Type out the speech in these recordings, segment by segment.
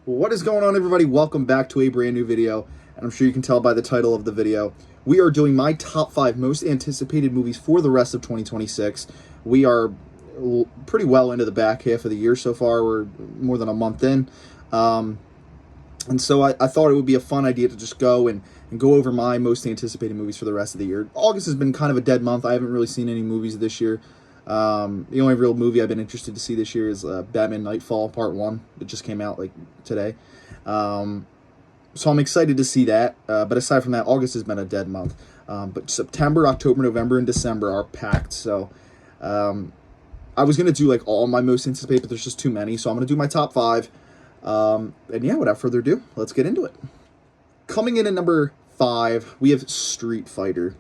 What is going on, everybody? Welcome back to a brand new video, and I'm sure you can tell by the title of the video. We are doing my top 5 most anticipated movies for the rest of 2026. We are pretty well into the back half of the year so far. We're more than a month in. And so I thought it would be a fun idea to just go and go over my most anticipated movies for the rest of the year. August has been kind of a dead month. I haven't really seen any movies this year. The only real movie I've been interested to see this year is Batman Nightfall Part 1. It just came out, like, today. So I'm excited to see that. But aside from that, August has been a dead month. But September, October, November, and December are packed. So I was going to do, like, all my most anticipated, but there's just too many. So I'm going to do my top 5. And yeah, without further ado, let's get into it. Coming in at number 5, we have Street Fighter.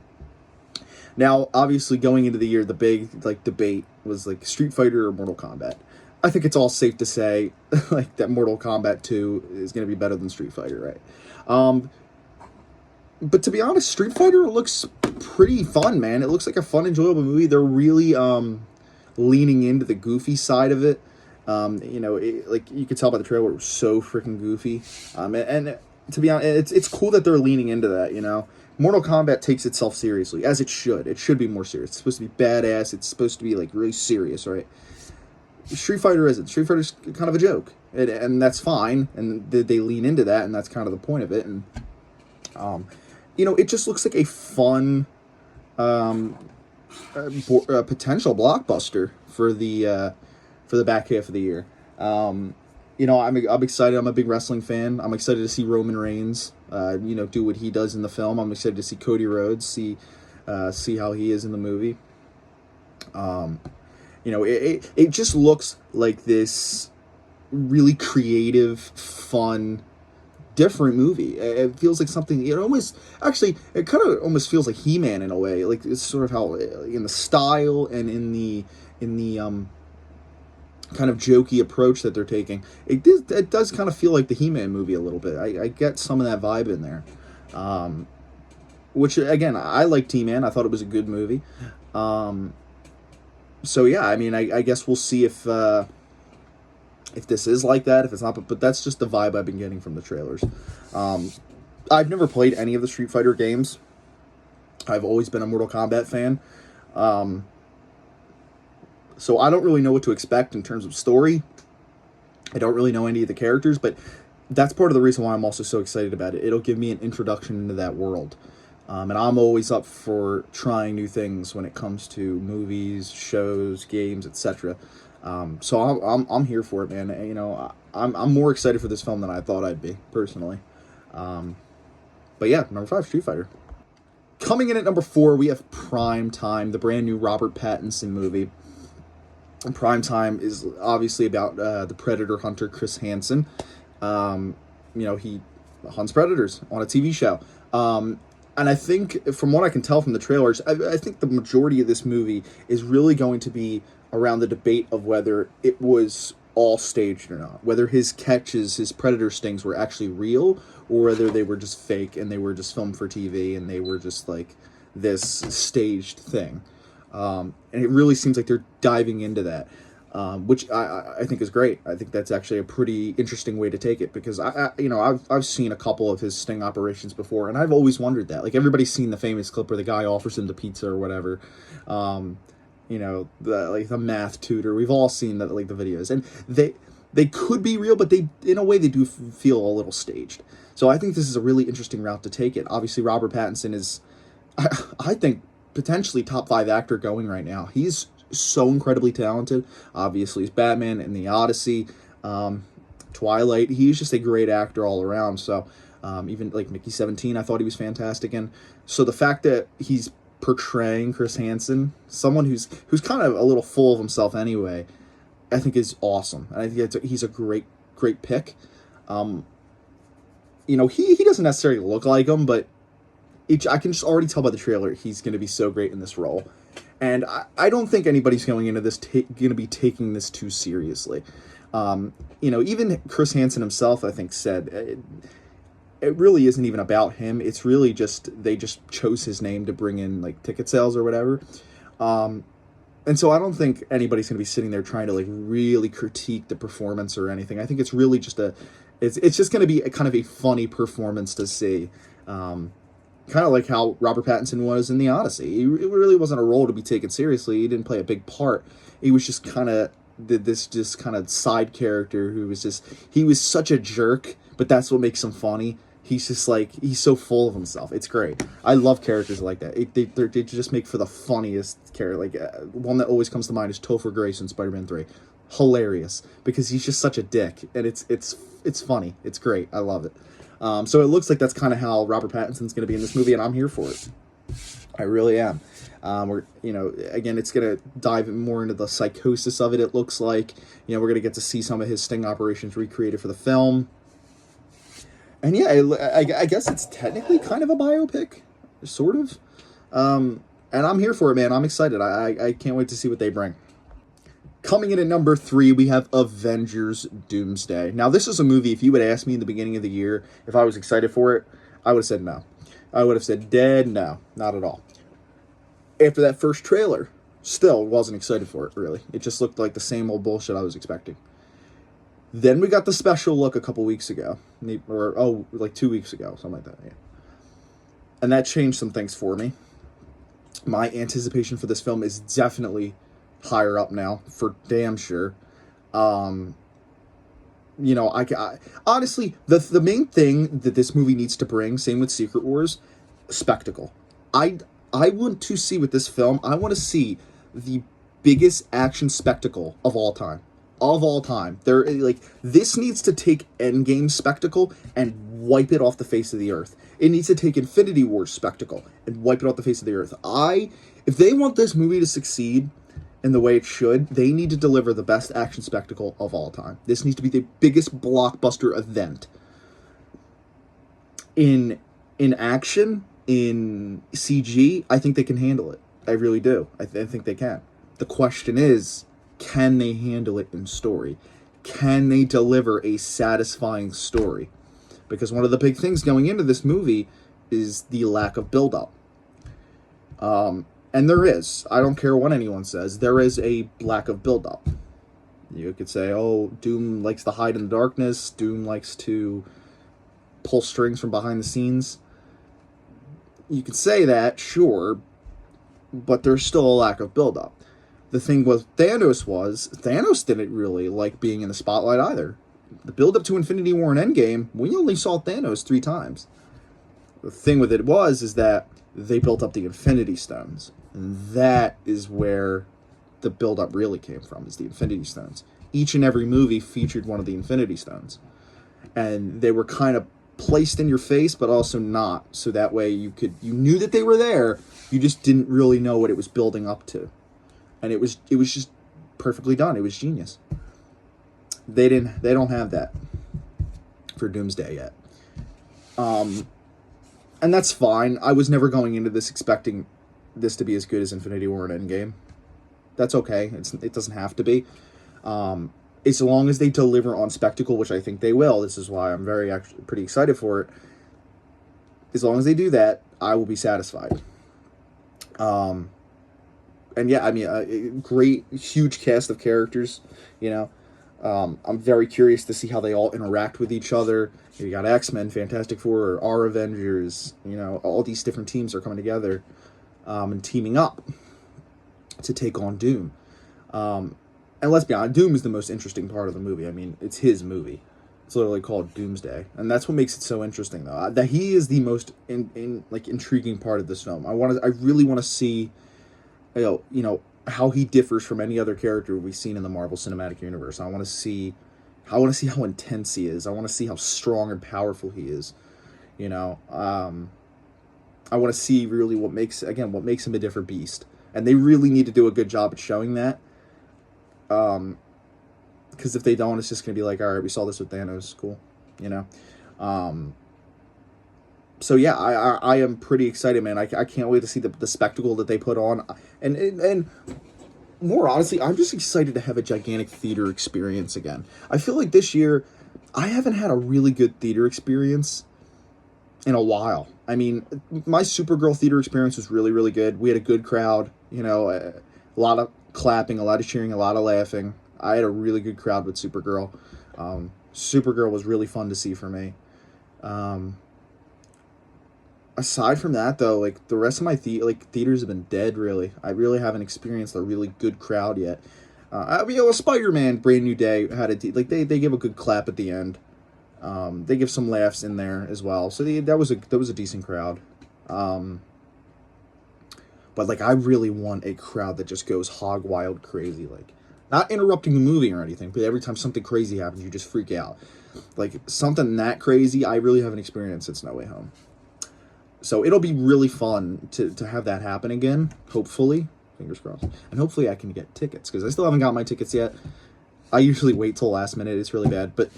Now, obviously, going into the year, the big, like, debate was, like, Street Fighter or Mortal Kombat. I think it's all safe to say, like, that Mortal Kombat 2 is going to be better than Street Fighter, right? But to be honest, Street Fighter looks pretty fun, man. It looks like a fun, enjoyable movie. They're really leaning into the goofy side of it. Like, you could tell by the trailer, it was so freaking goofy. And to be honest, it's cool that they're leaning into that, you know? Mortal Kombat takes itself seriously, as it should. It should be more serious. It's supposed to be badass. It's supposed to be, like, really serious, right? Street Fighter isn't. Street Fighter's kind of a joke, and that's fine, and they lean into that, and that's kind of the point of it, and, it just looks like a fun, potential blockbuster for the back half of the year. I'm excited. I'm a big wrestling fan. I'm excited to see Roman Reigns, do what he does in the film. I'm excited to see Cody Rhodes, see how he is in the movie. It just looks like this really creative, fun, different movie. It feels like something, it kind of almost feels like He-Man in a way. Like, it's sort of how, in the style and in the kind of jokey approach that they're taking, it does kind of feel like the He-Man movie a little bit. I get some of that vibe in there, which, again, I liked He-Man. I thought it was a good movie. So yeah, I mean, I guess we'll see if this is like that, if it's not, but that's just the vibe I've been getting from the trailers. I've never played any of the Street Fighter games. I've always been a Mortal Kombat fan. So I don't really know what to expect in terms of story. I don't really know any of the characters, but that's part of the reason why I'm also so excited about it. It'll give me an introduction into that world. And I'm always up for trying new things when it comes to movies, shows, games, etc. So I'm here for it, man. I'm more excited for this film than I thought I'd be, personally. But yeah, number 5, Street Fighter. Coming in at number 4, we have Prime Time, the brand new Robert Pattinson movie. And Prime Time is obviously about the Predator hunter Chris Hansen. He hunts predators on a TV show. And I think, from what I can tell from the trailers, I think the majority of this movie is really going to be around the debate of whether it was all staged or not. Whether his catches, his predator stings, were actually real, or whether they were just fake and they were just filmed for TV and they were just, like, this staged thing. And it really seems like they're diving into that. Which I think is great. I think that's actually a pretty interesting way to take it, because I've seen a couple of his sting operations before, and I've always wondered that. Like, everybody's seen the famous clip where the guy offers him the pizza or whatever. The math tutor. We've all seen that, like, the videos, and they could be real, but they, in a way, they do feel a little staged. So I think this is a really interesting route to take it. Obviously, Robert Pattinson is, I think, potentially top 5 actor going right now. He's so incredibly talented. Obviously, he's Batman in the Odyssey, Twilight. He's just a great actor all around. So even, like, Mickey 17, I thought he was fantastic. And so the fact that he's portraying Chris Hansen, someone who's kind of a little full of himself anyway, I think is awesome. And I think he's a great pick. He doesn't necessarily look like him, but I can just already tell by the trailer he's going to be so great in this role. And I don't think anybody's going into this going to be taking this too seriously. Even Chris Hansen himself, I think, said it really isn't even about him. It's really just, they just chose his name to bring in, like, ticket sales or whatever. And so I don't think anybody's going to be sitting there trying to, like, really critique the performance or anything. I think it's really just It's just going to be a kind of a funny performance to see. Kind of like how Robert Pattinson was in The Odyssey. It really wasn't a role to be taken seriously. He didn't play a big part. He was just kind of this just kind of side character who was just, he was such a jerk, but that's what makes him funny. He's just like, he's so full of himself. It's great. I love characters like that. They just make for the funniest character. Like, one that always comes to mind is Topher Grace in Spider-Man 3. Hilarious, because he's just such a dick, and it's funny. It's great. I love it. So it looks like that's kind of how Robert Pattinson's going to be in this movie, and I'm here for it. I really am. We're, again, it's going to dive more into the psychosis of it, it looks like. We're going to get to see some of his sting operations recreated for the film. And yeah, I guess it's technically kind of a biopic, sort of. And I'm here for it, man. I'm excited. I can't wait to see what they bring. Coming in at number 3, we have Avengers Doomsday. Now, this is a movie, if you would ask me in the beginning of the year if I was excited for it, I would have said no. I would have said dead no, not at all. After that first trailer, still wasn't excited for it, really. It just looked like the same old bullshit I was expecting. Then we got the special look a couple weeks ago. Like 2 weeks ago, something like that, yeah. And that changed some things for me. My anticipation for this film is definitely higher up now, for damn sure. I honestly, the main thing that this movie needs to bring, same with Secret Wars, spectacle. I want to see with this film, I want to see the biggest action spectacle of all time. Of all time. This needs to take Endgame spectacle and wipe it off the face of the earth. It needs to take Infinity War spectacle and wipe it off the face of the earth. If they want this movie to succeed in the way it should, they need to deliver the best action spectacle of all time. This needs to be the biggest blockbuster event. In action, in CG, I think they can handle it. I really do. I think they can. The question is, can they handle it in story? Can they deliver a satisfying story? Because one of the big things going into this movie is the lack of build-up. And there is. I don't care what anyone says. There is a lack of build-up. You could say, oh, Doom likes to hide in the darkness. Doom likes to pull strings from behind the scenes. You could say that, sure, but there's still a lack of build-up. The thing with Thanos didn't really like being in the spotlight either. The build-up to Infinity War and Endgame, we only saw Thanos 3 times. The thing with it is that they built up the Infinity Stones. And that is where the build-up really came from, is the Infinity Stones. Each and every movie featured one of the Infinity Stones. And they were kind of placed in your face, but also not. So that way you knew that they were there, you just didn't really know what it was building up to. And it was just perfectly done. It was genius. They don't have that for Doomsday yet. And that's fine. I was never going into this expecting this to be as good as Infinity War and Endgame. That's okay. It doesn't have to be. As long as they deliver on spectacle, which I think they will. This is why I'm pretty excited for it. As long as they do that, I will be satisfied. And yeah, I mean, a great, huge cast of characters, I'm very curious to see how they all interact with each other. You got X-Men, Fantastic Four, our Avengers, all these different teams are coming together and teaming up to take on Doom. And let's be honest, Doom is the most interesting part of the movie. I mean, it's his movie. It's literally called Doomsday. And that's what makes it so interesting, though. That he is the most intriguing part of this film. I really want to see how he differs from any other character we've seen in the Marvel Cinematic Universe. I want to see how intense he is. I want to see how strong and powerful he is. I want to see really what makes him a different beast. And they really need to do a good job at showing that. Because if they don't, it's just going to be like, all right, we saw this with Thanos. Cool. So yeah, I am pretty excited, man. I can't wait to see the spectacle that they put on, and more honestly, I'm just excited to have a gigantic theater experience again. I feel like this year, I haven't had a really good theater experience in a while. I mean, my Supergirl theater experience was really, really good. We had a good crowd, a lot of clapping, a lot of cheering, a lot of laughing. I had a really good crowd with Supergirl. Supergirl was really fun to see for me. Um, Aside from that, though, like the rest of my theaters have been dead. Really, I really haven't experienced a really good crowd yet. Spider-Man Brand New Day had they give a good clap at the end. They give some laughs in there as well. So that was a decent crowd. But like I really want a crowd that just goes hog wild crazy, like not interrupting the movie or anything, but every time something crazy happens, you just freak out. Like something that crazy, I really haven't experienced since No Way Home. So it'll be really fun to have that happen again, hopefully. Fingers crossed. And hopefully I can get tickets, because I still haven't got my tickets yet. I usually wait till last minute. It's really bad, but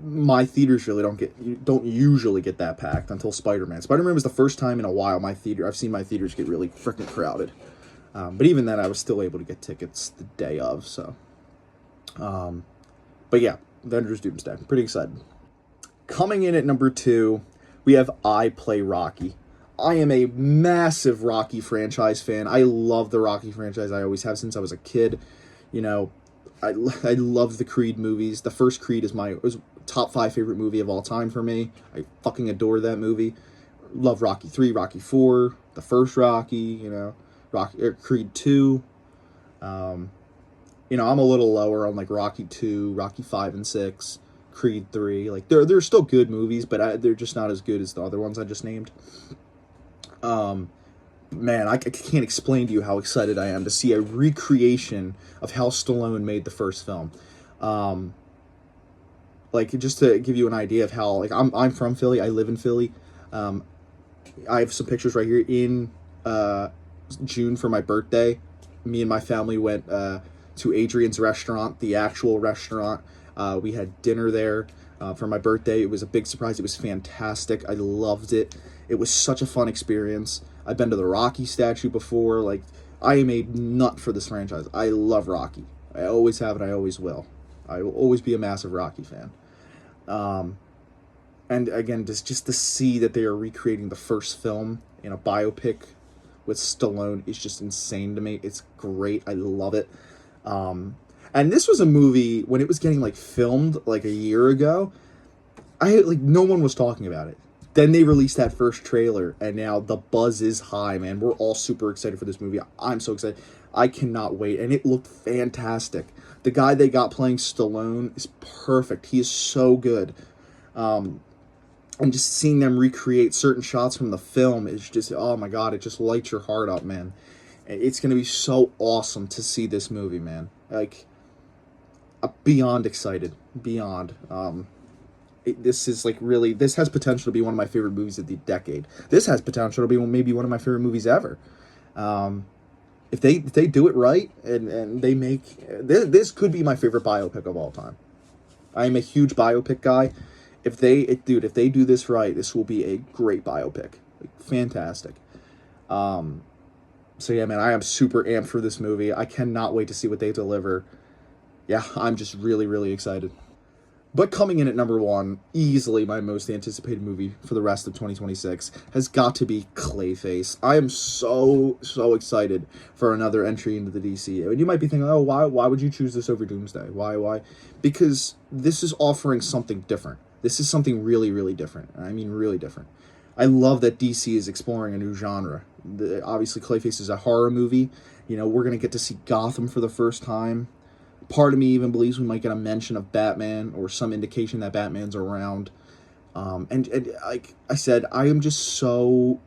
my theaters really don't usually get that packed until Spider-Man. Spider-Man was the first time in a while I've seen my theaters get really freaking crowded. But even then, I was still able to get tickets the day of. So, but yeah, Avengers Doomsday. Pretty excited. Coming in at number 2, we have I Play Rocky. I am a massive Rocky franchise fan. I love the Rocky franchise. I always have since I was a kid. You know, I love the Creed movies. The first Creed was top 5 favorite movie of all time for me. I fucking adore that movie. Love Rocky 3, Rocky 4, the first Rocky, you know, Creed 2. I'm a little lower on like Rocky 2, Rocky 5 and 6, Creed 3. Like they're still good movies, but they're just not as good as the other ones I just named. Man, I can't explain to you how excited I am to see a recreation of how Stallone made the first film. Like, just to give you an idea of how, like, I'm from Philly. I live in Philly. I have some pictures right here. In June for my birthday, me and my family went to Adrian's restaurant, the actual restaurant. We had dinner there for my birthday. It was a big surprise. It was fantastic. I loved it. It was such a fun experience. I've been to the Rocky statue before. Like, I am a nut for this franchise. I love Rocky. I always have and I always will. I will always be a massive Rocky fan. And again, just to see that they are recreating the first film in a biopic with Stallone is just insane to me. It's great. I love it. And this was a movie, when it was getting like filmed like a year ago, no one was talking about it. Then they released that first trailer, and now the buzz is high, man. We're all super excited for this movie. I'm so excited. I cannot wait, and it looked fantastic. The guy they got playing Stallone is perfect. He is so good. And just seeing them recreate certain shots from the film is just, oh my God, it just lights your heart up, man. It's going to be so awesome to see this movie, man. Like, beyond excited. Beyond. This is like really, this has potential to be one of my favorite movies of the decade. This has potential to be maybe one of my favorite movies ever. If they do it right and they make this could be my favorite biopic of all time. I am a huge biopic guy. If they do this right, this will be a great biopic. Like, fantastic. So yeah, man, I am super amped for this movie. I cannot wait to see what they deliver. Yeah, I'm just really, really excited. But coming in at number 1, easily my most anticipated movie for the rest of 2026, has got to be Clayface. I am so excited for another entry into the DCU. And you might be thinking, oh, why would you choose this over Doomsday? Why? Because this is offering something different. This is something really, really different. I mean, really different. I love that DC is exploring a new genre. Obviously, Clayface is a horror movie. You know, we're going to get to see Gotham for the first time. Part of me even believes we might get a mention of Batman or some indication that Batman's around. And like I said, I am just so...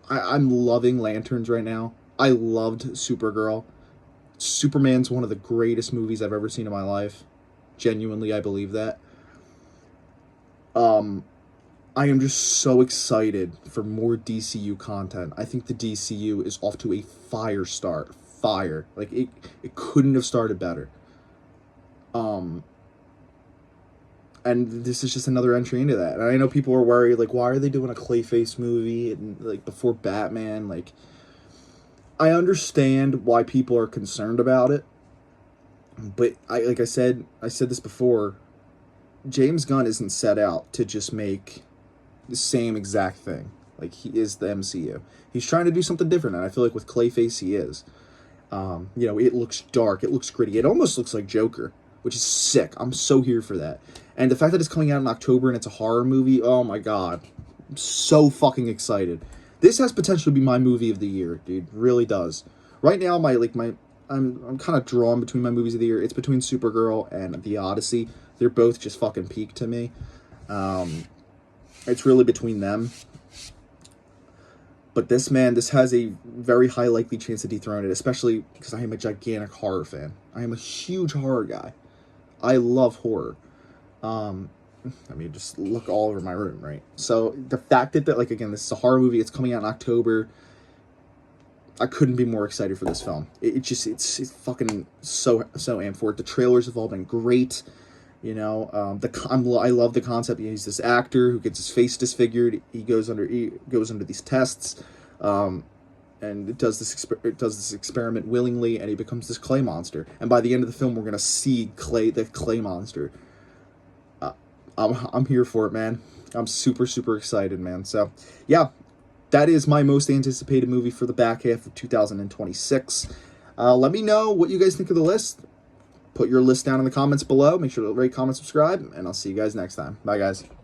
I'm loving Lanterns right now. I loved Supergirl. Superman's one of the greatest movies I've ever seen in my life. Genuinely, I believe that. I am just so excited for more DCU content. I think the DCU is off to a fire start. Like, it couldn't have started better. And this is just another entry into that. And I know people are worried, like, why are they doing a Clayface movie and, like, before Batman? Like, I understand why people are concerned about it. But I said this before, James Gunn isn't set out to just make the same exact thing. Like, he is the MCU. He's trying to do something different, and I feel like with Clayface he is. It looks dark. It looks gritty. It almost looks like Joker. which is sick. I'm so here for that. And the fact that it's coming out in October and it's a horror movie, oh my god. I'm so fucking excited. This has potential to be my movie of the year, dude. Really does. Right now, I'm kind of drawn between my movies of the year. It's between Supergirl and The Odyssey. They're both just fucking peak to me. It's really between them. But this has a very high likely chance to dethrone it, especially because I am a gigantic horror fan. I am a huge horror guy. I love horror. I mean, just look all over my room, right? So the fact that like, again, this is a horror movie. It's coming out in October. I couldn't be more excited for this film. It's fucking so amped for it. The trailers have all been great. You know, I love the concept. He's this actor who gets his face disfigured. He goes under these tests, and it does this experiment willingly, and he becomes this clay monster. And by the end of the film, we're gonna see the clay monster. I'm here for it, man. I'm super excited, man. So yeah, that is my most anticipated movie for the back half of 2026. Let me know what you guys think of the list. Put your list down in the comments below. Make sure to rate, comment, subscribe, and I'll see you guys next time. Bye, guys.